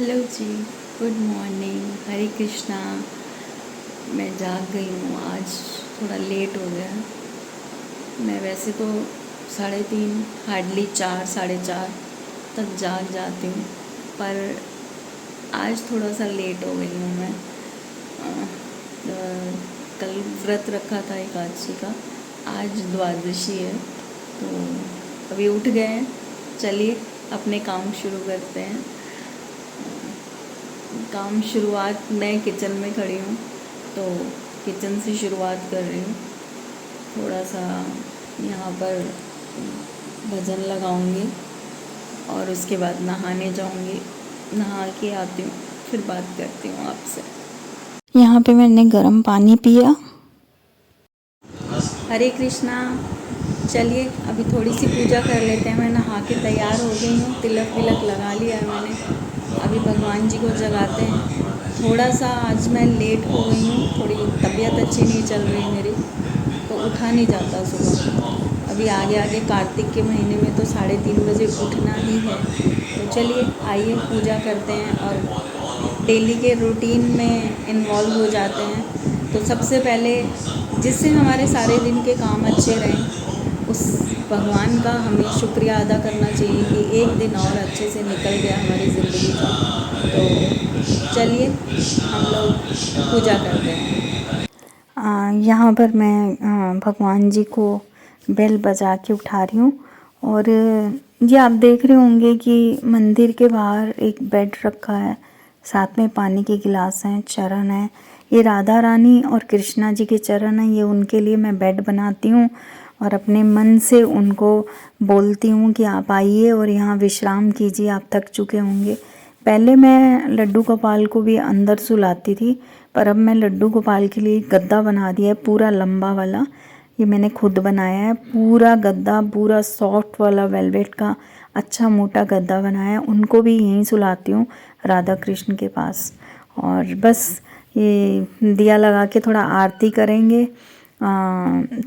Hello जी, good morning, हरे कृष्णा। मैं जाग गई हूँ, आज थोड़ा लेट हो गया। मैं वैसे तो 3:30 हार्डली 4 4:30 तक जाग जाती हूँ, पर आज थोड़ा सा लेट हो गई हूँ मैं। कल व्रत रखा था एकादशी का, आज द्वादशी है, तो अभी उठ गए हैं। चलिए अपने काम शुरू करते हैं। काम शुरुआत मैं किचन में खड़ी हूँ, तो किचन से शुरुआत कर रही हूँ। थोड़ा सा यहाँ पर भजन लगाऊंगी और उसके बाद नहाने जाऊंगी। नहा के आती हूँ, फिर बात करती हूँ आपसे। यहाँ पे मैंने गर्म पानी पिया। हरे कृष्णा। चलिए अभी थोड़ी सी पूजा कर लेते हैं। मैं नहा के तैयार हो गई हूँ, तिलक विलक लगा लिया है मैंने। अभी भगवान जी को जगाते हैं। थोड़ा सा आज मैं लेट हो गई हूँ, थोड़ी तबीयत अच्छी नहीं चल रही मेरी, तो उठा नहीं जाता सुबह। अभी आगे आगे कार्तिक के महीने में तो 3:30 बजे उठना ही है। तो चलिए आइए पूजा करते हैं और डेली के रूटीन में इन्वॉल्व हो जाते हैं। तो सबसे पहले जिससे हमारे सारे दिन के काम अच्छे रहें, उस भगवान का हमें शुक्रिया अदा करना चाहिए कि एक दिन और अच्छे से निकल गया हमारी ज़िंदगी का। तो चलिए हम लोग पूजा करते हैं। यहाँ पर मैं भगवान जी को बेल बजा के उठा रही हूँ। और ये आप देख रहे होंगे कि मंदिर के बाहर एक बेड रखा है, साथ में पानी के गिलास हैं, चरण है। ये राधा रानी और कृष्णा जी के चरण हैं। ये उनके लिए मैं बेड बनाती हूँ और अपने मन से उनको बोलती हूँ कि आप आइए और यहाँ विश्राम कीजिए, आप थक चुके होंगे। पहले मैं लड्डू गोपाल को भी अंदर सुलाती थी, पर अब मैं लड्डू गोपाल के लिए गद्दा बना दिया है, पूरा लंबा वाला। ये मैंने खुद बनाया है, पूरा गद्दा, पूरा सॉफ्ट वाला वेलवेट का अच्छा मोटा गद्दा बनाया है। उनको भी यहीं सुलाती हूँ, राधा कृष्ण के पास। और बस ये दिया लगा के थोड़ा आरती करेंगे,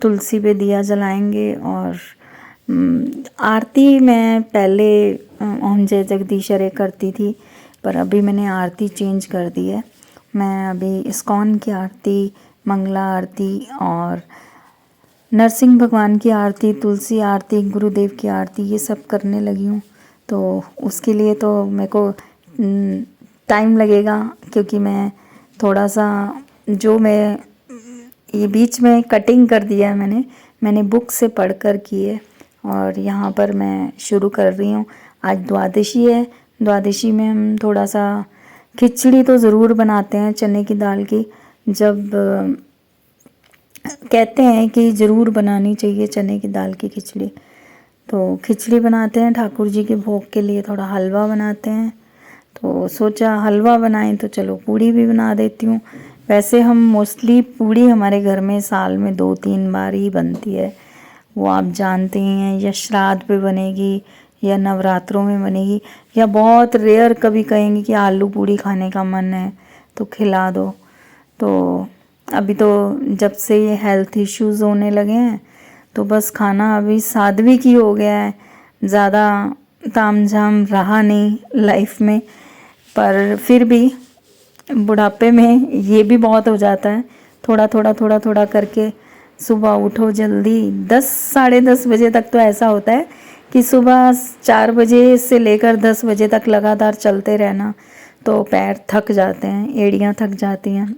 तुलसी पे दिया जलाएंगे। और आरती मैं पहले ओम जय जगदीश हरे करती थी, पर अभी मैंने आरती चेंज कर दी है। मैं अभी इस्कॉन की आरती, मंगला आरती और नरसिंह भगवान की आरती, तुलसी आरती, गुरुदेव की आरती, ये सब करने लगी हूँ। तो उसके लिए तो मेरे को टाइम लगेगा, क्योंकि मैं थोड़ा सा जो मैं ये बीच में कटिंग कर दिया है मैंने बुक से पढ़ कर की है। और यहाँ पर मैं शुरू कर रही हूँ। आज द्वादशी है। द्वादशी में हम थोड़ा सा खिचड़ी तो ज़रूर बनाते हैं, चने की दाल की। जब कहते हैं कि ज़रूर बनानी चाहिए चने की दाल की खिचड़ी, तो खिचड़ी बनाते हैं। ठाकुर जी के भोग के लिए थोड़ा हलवा बनाते हैं, तो सोचा हलवा बनाएं तो चलो पूड़ी भी बना देती हूँ। वैसे हम मोस्टली पूड़ी हमारे घर में साल में 2-3 बार ही बनती है, वो आप जानते ही हैं। या श्राद्ध पे बनेगी, या नवरात्रों में बनेगी, या बहुत रेयर कभी कहेंगे कि आलू पूड़ी खाने का मन है तो खिला दो। तो अभी तो जब से ये हेल्थ इश्यूज़ होने लगे हैं, तो बस खाना अभी सादगी की हो गया है, ज़्यादा तामझाम रहा नहीं लाइफ में। पर फिर भी बुढ़ापे में ये भी बहुत हो जाता है, थोड़ा थोड़ा करके। सुबह उठो जल्दी, 10 10:30 बजे तक तो ऐसा होता है कि सुबह 4 बजे से लेकर 10 बजे तक लगातार चलते रहना, तो पैर थक जाते हैं, एड़ियाँ थक जाती हैं,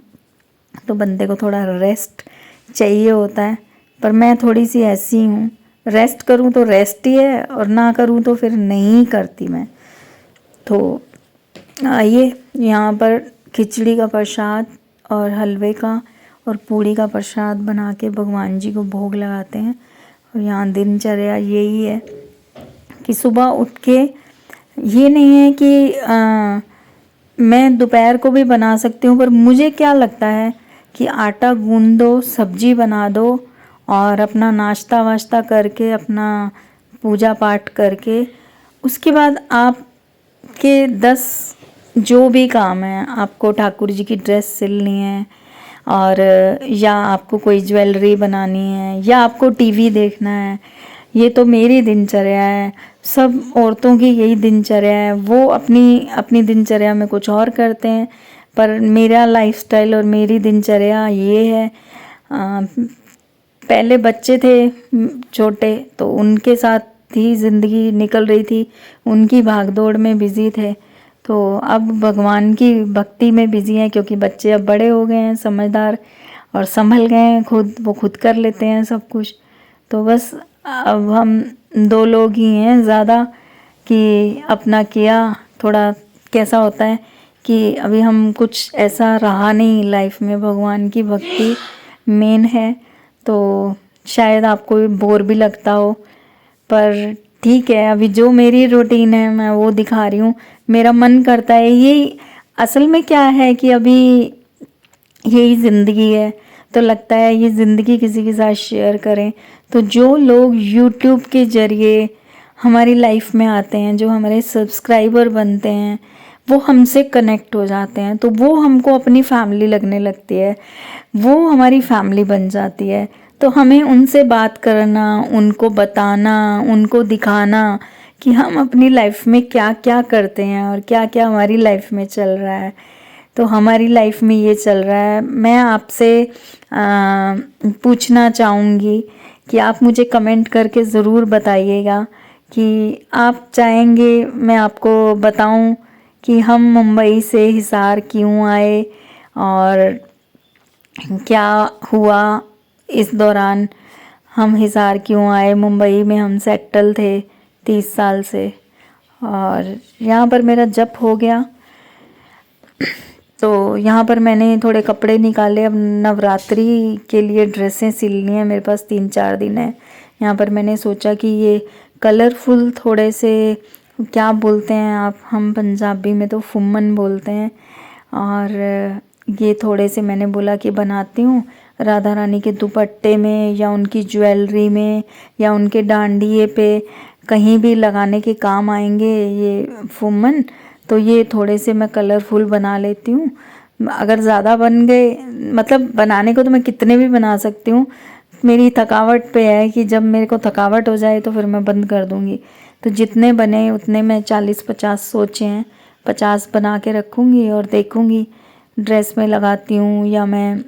तो बंदे को थोड़ा रेस्ट चाहिए होता है। पर मैं थोड़ी सी ऐसी हूँ, रेस्ट करूँ तो रेस्ट ही है, और ना करूँ तो फिर नहीं करती मैं। तो आइए यहाँ पर खिचड़ी का प्रसाद और हलवे का और पूड़ी का प्रसाद बना के भगवान जी को भोग लगाते हैं। और यहाँ दिनचर्या यही है कि सुबह उठ के, ये नहीं है कि मैं दोपहर को भी बना सकती हूँ, पर मुझे क्या लगता है कि आटा गूंद दो, सब्जी बना दो और अपना नाश्ता वाश्ता करके, अपना पूजा पाठ करके, उसके बाद आप के 10 जो भी काम है, आपको ठाकुर जी की ड्रेस सिलनी है, और या आपको कोई ज्वेलरी बनानी है, या आपको टीवी देखना है, ये तो मेरी दिनचर्या है, सब औरतों की यही दिनचर्या है। वो अपनी अपनी दिनचर्या में कुछ और करते हैं, पर मेरा लाइफस्टाइल और मेरी दिनचर्या ये है। पहले बच्चे थे छोटे, तो उनके साथ ही ज़िंदगी निकल रही थी, उनकी भागदौड़ में बिज़ी थे। तो अब भगवान की भक्ति में बिज़ी हैं, क्योंकि बच्चे अब बड़े हो गए हैं, समझदार और संभल गए हैं, खुद वो खुद कर लेते हैं सब कुछ। तो बस अब हम 2 लोग ही हैं ज़्यादा, कि अपना किया थोड़ा। कैसा होता है कि अभी हम कुछ ऐसा रहा नहीं लाइफ में, भगवान की भक्ति मेन है। तो शायद आपको बोर भी लगता हो, पर ठीक है, अभी जो मेरी रूटीन है मैं वो दिखा रही हूँ। मेरा मन करता है, ये असल में क्या है कि अभी यही ज़िंदगी है, तो लगता है ये ज़िंदगी किसी के साथ शेयर करें। तो जो लोग यूट्यूब के ज़रिए हमारी लाइफ में आते हैं, जो हमारे सब्सक्राइबर बनते हैं, वो हमसे कनेक्ट हो जाते हैं, तो वो हमको अपनी फैमिली लगने लगती है, वो हमारी फैमिली बन जाती है। तो हमें उनसे बात करना, उनको बताना, उनको दिखाना कि हम अपनी लाइफ में क्या क्या करते हैं और क्या क्या हमारी लाइफ में चल रहा है। तो हमारी लाइफ में ये चल रहा है। मैं आपसे पूछना चाहूँगी कि आप मुझे कमेंट करके ज़रूर बताइएगा कि आप चाहेंगे मैं आपको बताऊं कि हम मुंबई से हिसार क्यों आए और क्या हुआ इस दौरान। हम हिसार क्यों आए, मुंबई में हम सेटल थे 30 साल से, और यहाँ पर मेरा जब हो गया तो यहाँ पर मैंने थोड़े कपड़े निकाले। अब नवरात्रि के लिए ड्रेसें सिलनी है, मेरे पास 3-4 दिन है। यहाँ पर मैंने सोचा कि ये कलरफुल थोड़े से, क्या बोलते हैं आप, हम पंजाबी में तो फुम्मन बोलते हैं, और ये थोड़े से मैंने बोला कि बनाती हूँ राधा रानी के दुपट्टे में, या उनकी ज्वेलरी में, या उनके डांडिए पे कहीं भी लगाने के काम आएंगे ये फुम्मन। तो ये थोड़े से मैं कलरफुल बना लेती हूँ। अगर ज़्यादा बन गए, मतलब बनाने को तो मैं कितने भी बना सकती हूँ, मेरी थकावट पे है कि जब मेरे को थकावट हो जाए तो फिर मैं बंद कर दूँगी। तो जितने बने उतने मैं 40-50 सोचे हैं, 50 बना के रखूँगी और देखूँगी ड्रेस में लगाती हूँ या मैं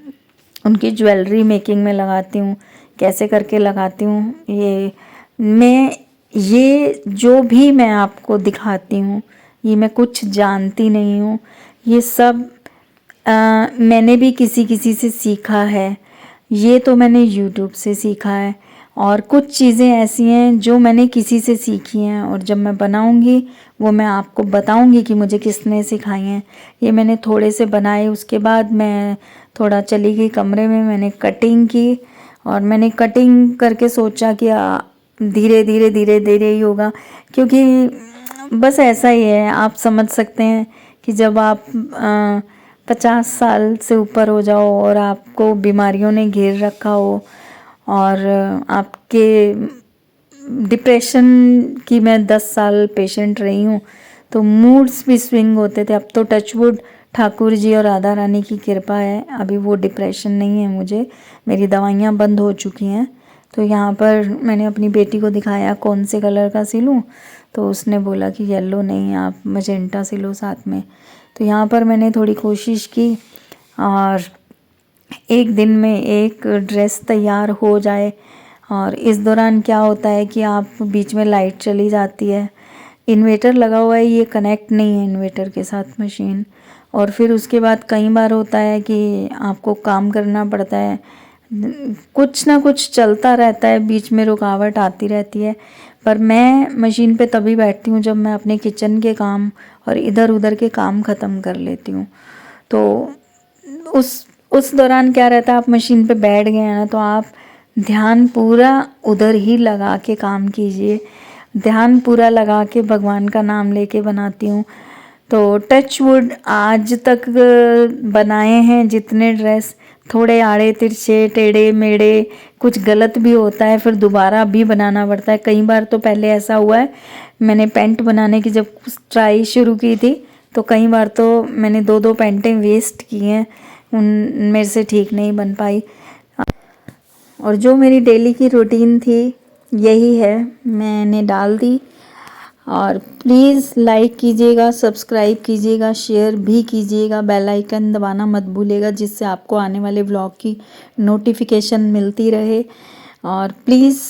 उनकी ज्वेलरी मेकिंग में लगाती हूँ, कैसे करके लगाती हूँ। ये जो भी मैं आपको दिखाती हूँ, ये मैं कुछ जानती नहीं हूँ। ये सब मैंने भी किसी से सीखा है। ये तो मैंने यूट्यूब से सीखा है, और कुछ चीज़ें ऐसी हैं जो मैंने किसी से सीखी हैं, और जब मैं बनाऊंगी वो मैं आपको बताऊंगी कि मुझे किसने सिखाई हैं। ये मैंने थोड़े से बनाए, उसके बाद मैं थोड़ा चली गई कमरे में, मैंने कटिंग की, और मैंने कटिंग करके सोचा कि धीरे धीरे ही होगा, क्योंकि बस ऐसा ही है। आप समझ सकते हैं कि जब आप 50 साल से ऊपर हो जाओ और आपको बीमारियों ने घेर रखा हो, और आपके डिप्रेशन की मैं 10 साल पेशेंट रही हूँ, तो मूड्स भी स्विंग होते थे। अब तो टचवुड ठाकुर जी और राधा रानी की कृपा है, अभी वो डिप्रेशन नहीं है मुझे, मेरी दवाइयाँ बंद हो चुकी हैं। तो यहाँ पर मैंने अपनी बेटी को दिखाया कौन से कलर का सिलूँ, तो उसने बोला कि येलो नहीं, आप मजेंटा सिलो साथ में। तो यहाँ पर मैंने थोड़ी कोशिश की, और एक दिन में एक ड्रेस तैयार हो जाए। और इस दौरान क्या होता है कि आप बीच में लाइट चली जाती है, इन्वर्टर लगा हुआ है, ये कनेक्ट नहीं है इन्वर्टर के साथ मशीन, और फिर उसके बाद कई बार होता है कि आपको काम करना पड़ता है, कुछ ना कुछ चलता रहता है, बीच में रुकावट आती रहती है। पर मैं मशीन पे तभी बैठती हूँ जब मैं अपने किचन के काम और इधर उधर के काम ख़त्म कर लेती हूँ। तो उस दौरान क्या रहता है, आप मशीन पे बैठ गए हैं ना, तो आप ध्यान पूरा उधर ही लगा के काम कीजिए, ध्यान पूरा लगा के भगवान का नाम लेके बनाती हूँ। तो टच वुड आज तक बनाए हैं जितने ड्रेस, थोड़े आड़े तिरछे टेढ़े मेढ़े, कुछ गलत भी होता है, फिर दोबारा भी बनाना पड़ता है। कई बार तो पहले ऐसा हुआ है, मैंने पैंट बनाने की जब ट्राई शुरू की थी, तो कई बार तो मैंने 2-2 पैंटें वेस्ट की हैं, उन मेरे से ठीक नहीं बन पाई। और जो मेरी डेली की रूटीन थी यही है, मैंने डाल दी। और प्लीज़ लाइक कीजिएगा, सब्सक्राइब कीजिएगा, शेयर भी कीजिएगा, बेल आइकन दबाना मत भूलिएगा, जिससे आपको आने वाले व्लॉग की नोटिफिकेशन मिलती रहे। और प्लीज़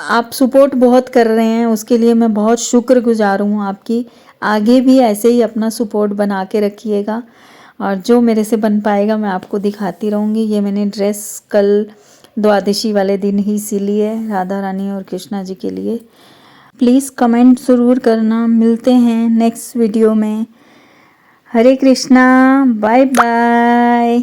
आप सपोर्ट बहुत कर रहे हैं, उसके लिए मैं बहुत शुक्रगुजार हूँ आपकी। आगे भी ऐसे ही अपना सपोर्ट बना के रखिएगा, और जो मेरे से बन पाएगा मैं आपको दिखाती रहूँगी। ये मैंने ड्रेस कल द्वादशी वाले दिन ही सिली है, राधा रानी और कृष्णा जी के लिए। प्लीज़ कमेंट ज़रूर करना। मिलते हैं नेक्स्ट वीडियो में। हरे कृष्णा, बाय बाय।